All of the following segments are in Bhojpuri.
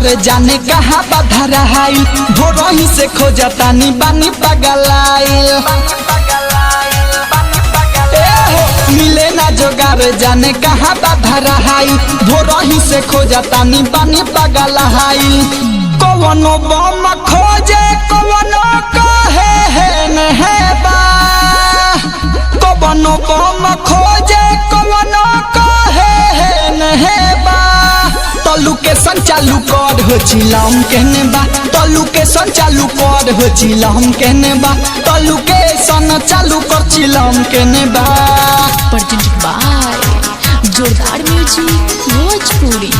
रे जाने कहाँ बधराई भोरही से खोजतानी बानी पगलाइल मिले ना जोगार जाने कहाँ बधराई भोरही से खोजतानी बानी पगलाइल कवनो बम खोजे कवनो कहे है नहे बा कवनो बम खोजे कवनो कहे है नहे बा तलू के संचालू कर हो चिलम कहने बा तलू के संचालू कर हो चिलम कहने बा तलू के सन चालू कर चिलम कहने बा presented by जोरदार music Bhojpuri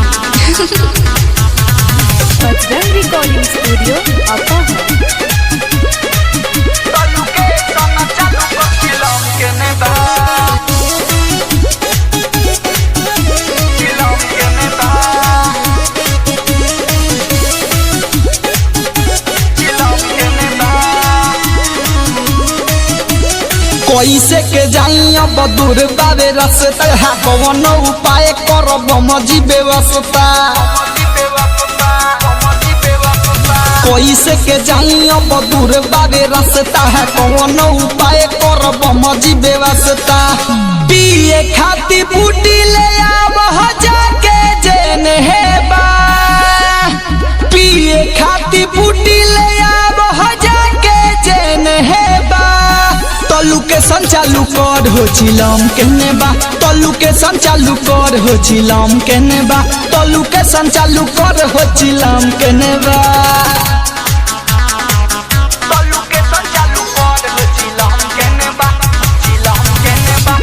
Bajrang recording studio अपोहा तलू के सन चालू कर चिलम कहने बा चिलम कहने बा चिलम कहने बा कैसे के जाई अब दूर बाबे रास्ता है कौन उपाय करब मजी व्यवस्था कैसे के जाई अब दूर बाबे रास्ता है कौन उपाय करब मजी व्यवस्था पिए खाती बूटी ले आब जाके जेने है बा पिए खाती बूटी ले आब जाके जेने है बा तलू के संचालू कर हो चिलम कहने बा तलू के संचालू कर हो चिलम कहने बा तलू के संचालू कर हो चिलम कहने बा तलू के संचालू कर हो चिलम कहने बा चिलम कहने बा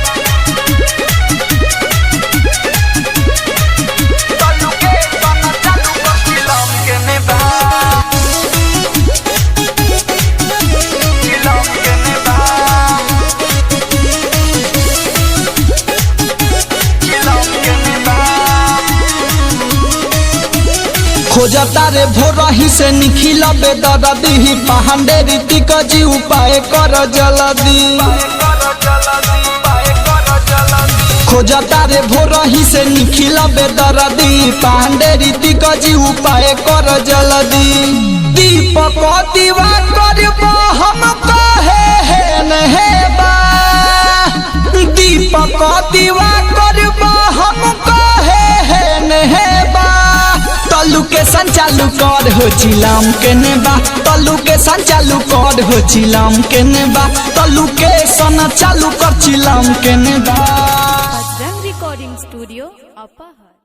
तलू के संचालू कर चिलम कहने बा चिलम कहने बा खोजता रे भोरही से निखिल बेदरदी पहाड़े रीतिक जी उपाय कर जल्दी खोजता रे भोरही से निखिल बेदरदी पहाड़े रीतिक जी उपाय कर जल्दी दीपक दीवा करब हम कहे है नहे बा दीपक दीवा करब हम कहे है नहे बा तलू के संचालू कर हो चिलम कहने बा तलू के संचालू कर हो चिलम कहने बा तलू के सन चालू कर चिलम कहने बा बजरंग रिकॉर्डिंग स्टूडियो अपोहा।